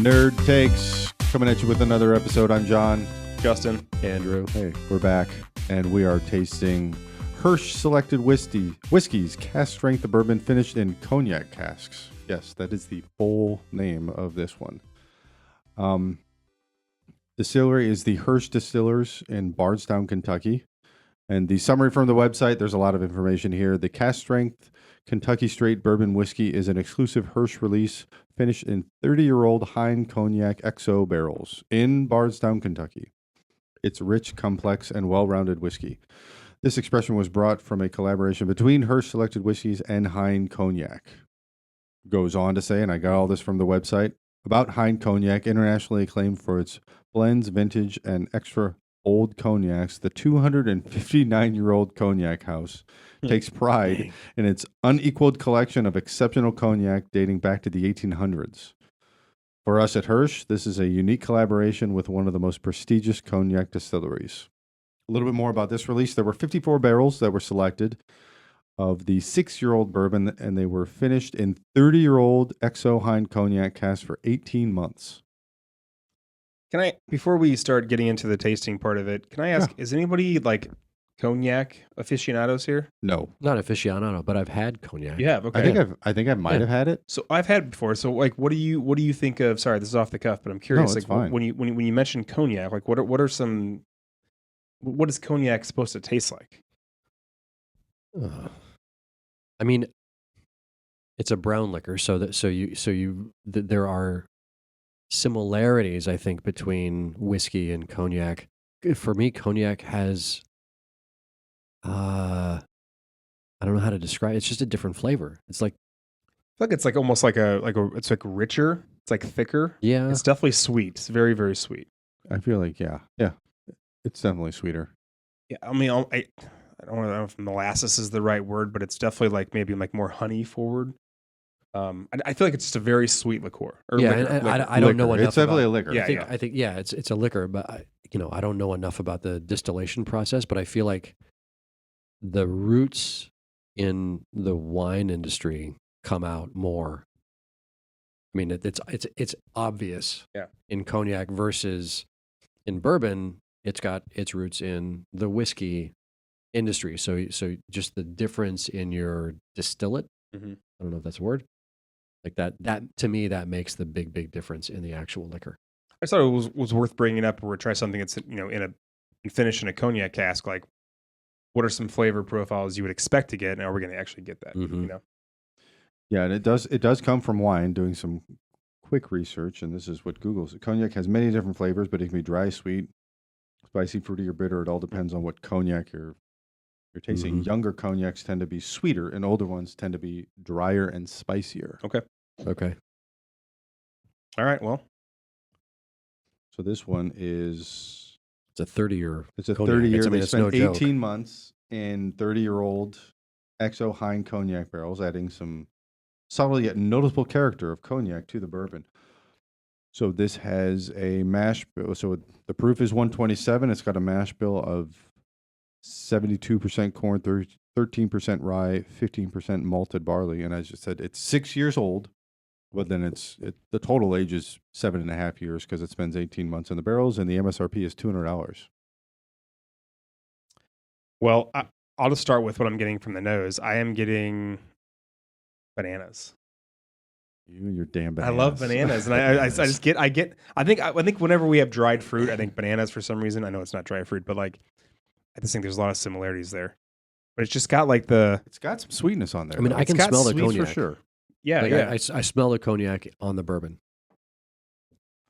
Nerd Takes, coming at you with another episode. I'm John. Justin. Andrew. Hey, we're back, and we are tasting Hirsch Selected Whiskeys, Cask Strength Bourbon finished in Cognac casks. Yes, that is the full name of this one. Distillery is the Hirsch Distillers in Bardstown, Kentucky. And the summary from the website, there's a lot of information here. The Cask Strength Kentucky Straight Bourbon Whiskey is an exclusive Hirsch release finished in 30-year-old Hein Cognac XO barrels in Bardstown, Kentucky. It's rich, complex, and well-rounded whiskey. This expression was brought from a collaboration between Hirsch Selected Whiskeys and Hein Cognac. Goes on to say, and I got all this from the website, about Hein Cognac, internationally acclaimed for its blends, vintage, and extra old cognacs, the 259-year-old Cognac House takes pride in its unequaled collection of exceptional cognac dating back to the 1800s. For us at Hirsch, this is a unique collaboration with one of the most prestigious cognac distilleries. A little bit more about this release. There were 54 barrels that were selected of the 6-year-old bourbon, and they were finished in 30-year-old XO Hein Cognac casks for 18 months. Can I, before we start getting into the tasting part of it, can I ask, is anybody like cognac aficionados here? No. Not aficionado, but I've had cognac. You have, okay. I think I might have had it. So I've had it before. So like, what do you think of? Sorry, this is off the cuff, but I'm curious. No, it's like fine. when you mention cognac, like what is cognac supposed to taste like? I mean, it's a brown liquor, there are similarities, I think, between whiskey and cognac. For me, cognac has, I don't know how to describe it. It's just a different flavor. It's like, I feel like it's like almost like it's like richer. It's like thicker. yeah, It's definitely sweet. It's very, very sweet. I feel like, yeah, it's definitely sweeter. Yeah, I mean, I don't know if molasses is the right word, but it's definitely like maybe like more honey forward. I feel like it's just a very sweet liqueur. I don't know enough. It's definitely about, a liquor. Yeah, I think, it's a liquor, but I don't know enough about the distillation process. But I feel like the roots in the wine industry come out more. I mean, it's obvious. Yeah. In cognac versus in bourbon, it's got its roots in the whiskey industry. So just the difference in your distillate. Mm-hmm. I don't know if that's a word. Like that to me, that makes the big difference in the actual liquor. I thought it was worth bringing up or try something that's in finished in a cognac cask. Like, what are some flavor profiles you would expect to get, and are we going to actually get that? Mm-hmm. Yeah, and it does come from wine. Doing some quick research, and this is what Google's. Cognac has many different flavors, but it can be dry, sweet, spicy, fruity, or bitter. It all depends on what cognac you're tasting. Mm-hmm. Younger cognacs tend to be sweeter, and older ones tend to be drier and spicier. Okay. All right. Well, So this one is It's a 30-year. it's a cognac. 30-year. They It's spent no joke. 18 months in 30-year-old XO Hein Cognac barrels, adding some subtle yet noticeable character of cognac to the bourbon. So this has a mash bill. So the proof is 127. It's got a mash bill of 72% corn, 13% rye, 15% malted barley. And as I said, it's 6 years old, but then the total age is 7.5 years because it spends 18 months in the barrels, and the MSRP is $200. well, I'll just start with what I'm getting from the nose. I am getting bananas. You and your damn bananas. I love bananas, and I think whenever we have dried fruit, I think bananas for some reason. I know it's not dried fruit, but like I just think there's a lot of similarities there. But it's just got like It's got some sweetness on there. I mean, though. I can got smell the sweet cognac for sure. yeah, Like, yeah. I smell the cognac on the bourbon.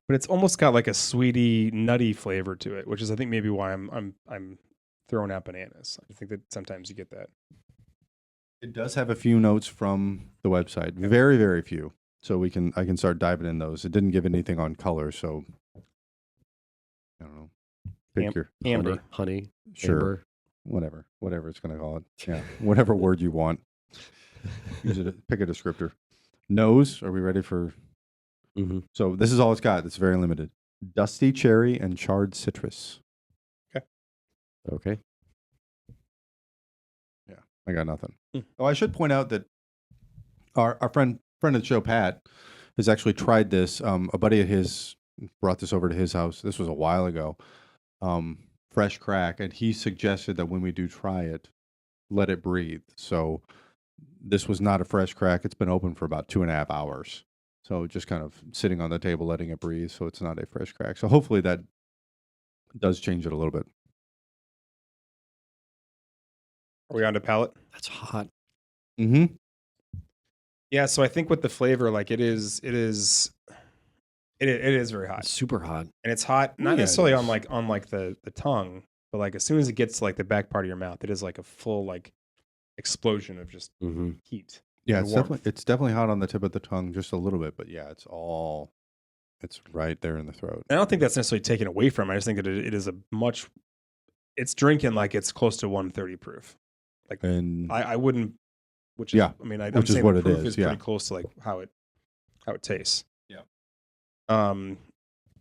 But it's almost got like a sweety, nutty flavor to it, which is I think maybe why I'm throwing out bananas. I think that sometimes you get that. It does have a few notes from the website. Very, very few. So I can start diving in those. It didn't give anything on color, so I don't know. Pick your Amber. Honey. sure, Amber. whatever it's going to call it. Yeah, whatever word you want. Use it. Pick a descriptor. Nose. Are we ready for? Mm-hmm. So this is all it's got. It's very limited. Dusty cherry and charred citrus. Okay. Yeah, I got nothing. Oh, I should point out that our friend of the show, Pat, has actually tried this. A buddy of his brought this over to his house. This was a while ago. Fresh crack, and he suggested that when we do try it, let it breathe. So this was not a fresh crack. It's been open for about 2.5 hours. So just kind of sitting on the table, letting it breathe. So it's not a fresh crack. So hopefully that does change it a little bit. Are we on to palate? That's hot. Mm-hmm. Yeah, so I think with the flavor, like it is very hot. It's super hot. And it's hot, not Yeah, it necessarily is. on the tongue, but like as soon as it gets to like the back part of your mouth, it is like a full like explosion of just Mm-hmm. heat. Yeah, and it's warmth. definitely hot on the tip of the tongue, just a little bit, but yeah, it's right there in the throat. And I don't think that's necessarily taken away from it. I just think that it is it's drinking like it's close to 130 proof. Like And I wouldn't, which is, Yeah, I mean, I'm which is saying what the it proof is, is yeah. pretty close to like how it tastes. Yeah. I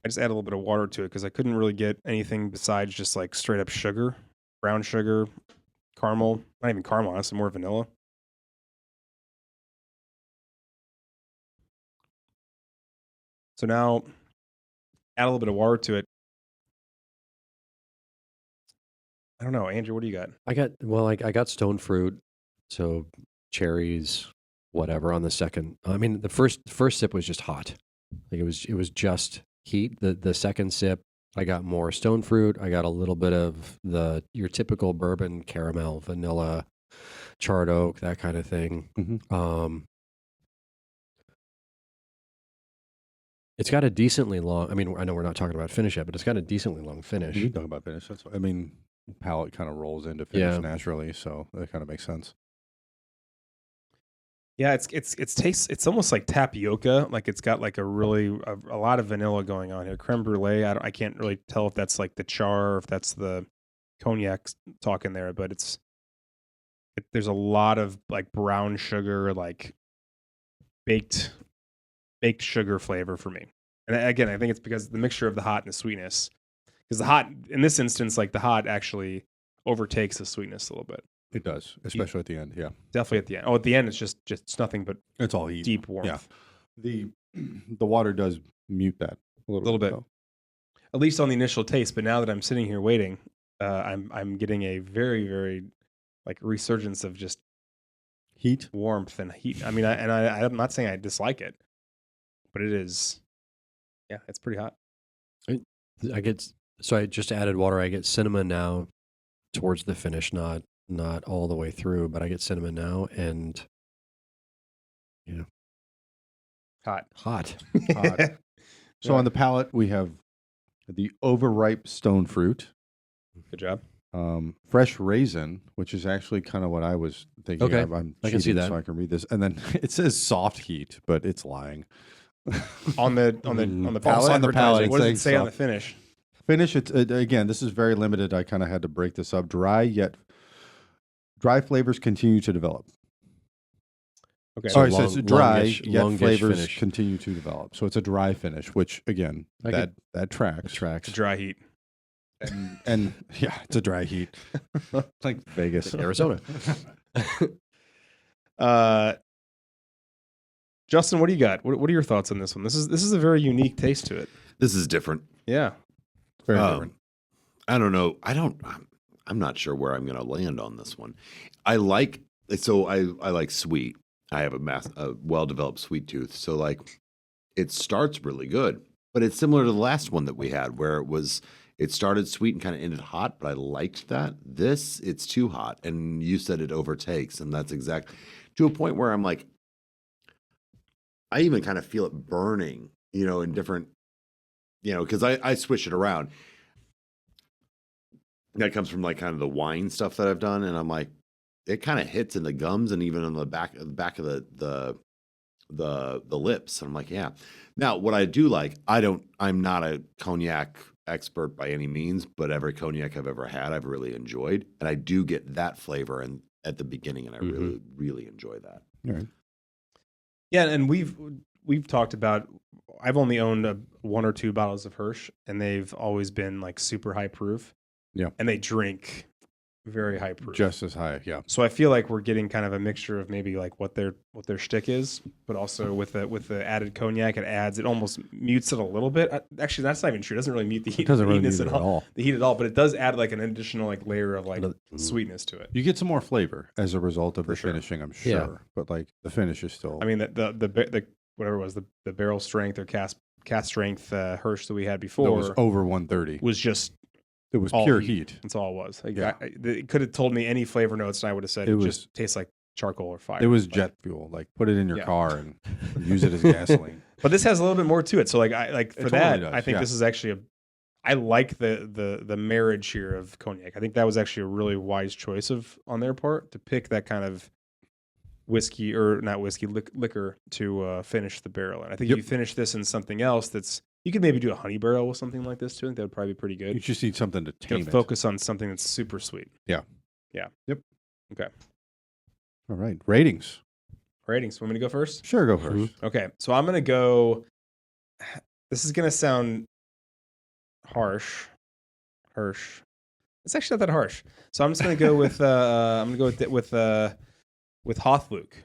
just add a little bit of water to it because I couldn't really get anything besides just like straight up sugar, brown sugar, caramel, not even caramel, honestly, more vanilla. So now add a little bit of water to it. I don't know, Andrew, what do you got? I got stone fruit, so cherries, whatever on the second. I mean, the first sip was just hot. Like it was just heat. The second sip, I got more stone fruit. I got a little bit of your typical bourbon, caramel, vanilla, charred oak, that kind of thing. Mhm. It's got a decently long. I mean, I know we're not talking about finish yet, but it's got a decently long finish. we can talk about finish. That's what, I mean, palate kind of rolls into finish Yeah. naturally, so that kind of makes sense. Yeah, it's almost like tapioca. Like it's got like a lot of vanilla going on here. Creme brulee. I can't really tell if that's like the char or if that's the cognac talking there, but there's a lot of like brown sugar, like baked sugar flavor for me. And again, I think it's because the mixture of the hot and the sweetness. Because the hot, in this instance, like the hot actually overtakes the sweetness a little bit. It does, especially at the end. Yeah, Definitely at the end. Oh, at the end, it's just nothing but it's all heat. deep warmth. Yeah, the water does mute that a Little bit. though. At least on the initial taste. But now that I'm sitting here waiting, I'm getting a very, very like resurgence of just Heat. warmth and heat. I mean, I'm not saying I dislike it, but it is, yeah, it's pretty hot. So I just added water. I get cinnamon now towards the finish, not all the way through, but I get cinnamon now and Hot. hot. Hot. So on the palate, we have the overripe stone fruit, Good job. fresh raisin, which is actually kind of what I was thinking Okay, of. I'm I can see cheating that. so I can read this, and then it says soft heat, but it's lying. On the Also palate. on the palate, What does it it's say saying on the finish? Finish. It's again. This is very limited. I kind of had to break this up. Dry flavors continue to develop. Okay. Sorry, long- it says dry, longish- yet longish flavors finish. continue to develop. So it's a dry finish, which again, I that It tracks. tracks. It's dry heat. And yeah, it's a dry heat. It's like Vegas. Arizona. Justin, what do you got? What are your thoughts on this one? This is a very unique taste to it. This is different. Yeah. Very different. I don't know. I'm not sure where I'm going to land on this one. I like sweet. I have a well-developed sweet tooth. So like it starts really good, but it's similar to the last one that we had where it started sweet and kind of ended hot, but I liked that. It's too hot. And you said it overtakes. And that's exactly to a point where I'm like, I even kind of feel it burning, in different, because I switch it around. That comes from like kind of the wine stuff that I've done, and I'm like, it kind of hits in the gums and even on the back of the lips. And I'm like, yeah. Now, what I do like, I'm not a cognac expert by any means, but every cognac I've ever had, I've really enjoyed, and I do get that flavor at the beginning, and I really, really enjoy that. All right. Yeah, and we've talked about. I've only owned 1 or 2 bottles of Hirsch, and they've always been like super high proof. Yeah. And they drink very high proof. Just as high, yeah. So I feel like we're getting kind of a mixture of maybe like what their shtick is, but also with the added cognac, it almost mutes it a little bit. Actually, that's not even true. It doesn't really mute the heat. It doesn't really heatness mute it at all. The heat at all, but it does add like an additional like layer of like sweetness to it. You get some more flavor as a result of For the sure. finishing, I'm sure. Yeah. But like the finish is still. I mean, the whatever it was, the barrel strength or cast strength Hirsch that we had that before was over 130. was just It was all pure heat. heat. That's all it was. Like, Yeah. it could have told me any flavor notes, and I would have said It it was- just tastes like charcoal or fire. It was Like, jet fuel. Like put it in your Yeah. car and use it as gasoline. But this has a little bit more to it. So like for totally that, does, I think yeah. this is actually I like the marriage here of cognac. I think that was actually a really wise choice on their part to pick that kind of whiskey or not whiskey liquor to finish the barrel. And I think Yep. if you finish this in something else you could maybe do a honey barrel with something like this too. I think that would probably be pretty good. You just need something to tame Gonna it. focus on something that's super sweet. Yeah. Yeah. Yep. Okay. All right. Ratings. Ratings. Want me to go first? Sure, go 1st Okay. So I'm gonna go. This is gonna sound harsh. It's actually not that harsh. So I'm just gonna go with with Hothluke.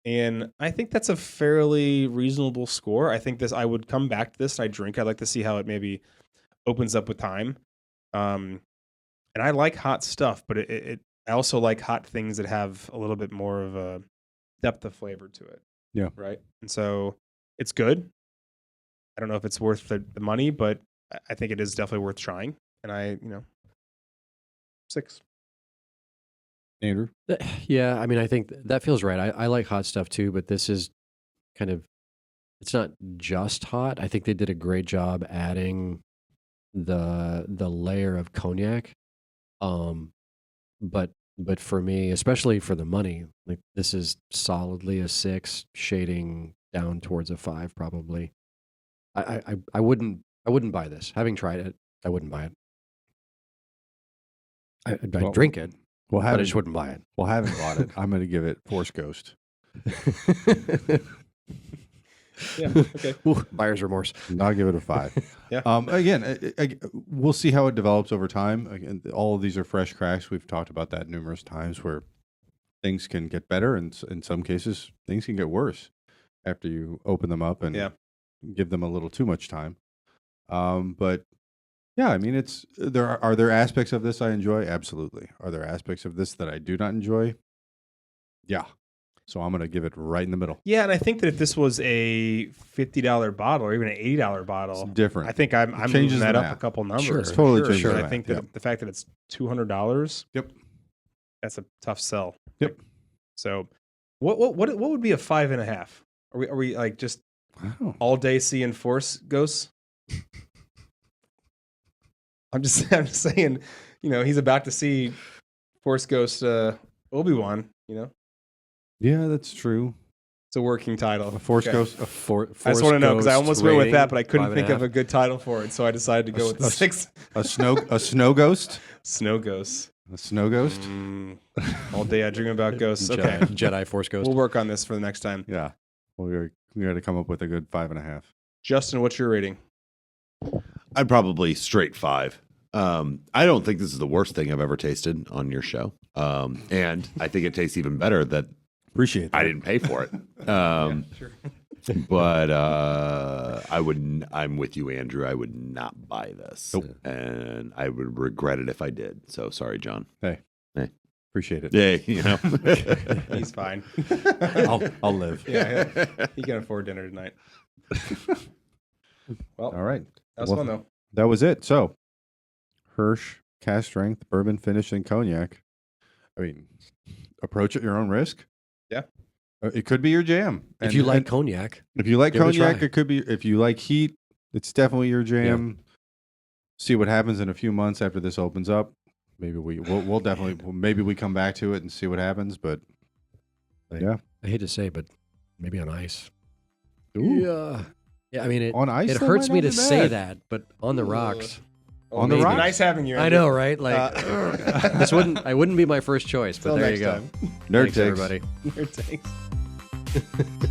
And I think that's a fairly reasonable score. I think I would come back to this and I drink. I'd like to see how it maybe opens up with time. And I like hot stuff, but I also like hot things that have a little bit more of a depth of flavor to it. Yeah. Right. And so it's good. I don't know if it's worth the money, but I think it is definitely worth trying. And 6. Andrew. Yeah, I mean, I think that feels right. I like hot stuff too, but this is kind of, it's not just hot. I think they did a great job adding the layer of cognac. But for me, especially for the money, like this is solidly a 6, shading down towards a 5 probably. I wouldn't buy this. Having tried it, I wouldn't buy it. I'd Well, drink it, Well, but I having, just wouldn't buy it. well, having bought it, I'm going to give it Force Ghost. Yeah. Okay. Ooh, buyer's remorse. And I'll give it a 5. Yeah. Again, we'll see how it develops over time. Again, all of these are fresh cracks. We've talked about that numerous times where things can get better, and in some cases, things can get worse after you open them up and Yeah. give them a little too much time. But yeah, I mean, are there aspects of this I enjoy? Absolutely. Are there aspects of this that I do not enjoy? Yeah. So I'm going to give it right in the middle. Yeah, and I think that if this was a $50 bottle or even an $80 bottle, It's different. I think I'm changes moving that the up math. a couple numbers. Sure. It's totally changes But the I math, think that yep. the fact that it's $200, Yep. that's a tough sell. Yep. So, what would be a 5.5? Are we like just Wow. all day seeing Force ghosts? I'm just saying, he's about to see Force Ghost Obi-Wan. Yeah, that's true. It's a working title. A Force Okay. Ghost. I just want to know because I almost went with that, but I couldn't think of 5.5. a good title for it, so I decided to go with the 6. A snow ghost. Snow Ghosts. A snow ghost. All day I dream about ghosts. Okay, Jedi Force Ghost. we'll work on this for the next time. Yeah. Well, we got to come up with a good 5.5. Justin, what's your rating? I'd probably straight 5. I don't think this is the worst thing I've ever tasted on your show. And I think it tastes even better that Appreciate that. I didn't pay for it. Sure. But I'm with you, Andrew. I would not buy this. Nope. And I would regret it if I did. So sorry, John. Appreciate it. Yeah, He's fine. I'll live. Yeah, he can afford dinner tonight. Well, All right. that was Well, fun though. That was it. So, Hirsch, Cask Strength, Bourbon Finish, and Cognac. I mean, approach at your own risk. Yeah. It could be your jam. If you like cognac, if you like give it a cognac, try. it could be. If you like heat, it's definitely your jam. See what happens in a few months after this opens up. Maybe we'll definitely maybe we come back to it and see what happens. But yeah, I hate to say, but maybe on ice. Ooh. Yeah. I mean, it On ice, it that hurts might me not to be say bad. that, but on the rocks. On the maybe. rocks? Nice having you. I Andrew. know, right? Like I wouldn't be my first choice, but Till there next you go. time. Nerd Thanks, takes. everybody. Nerd takes.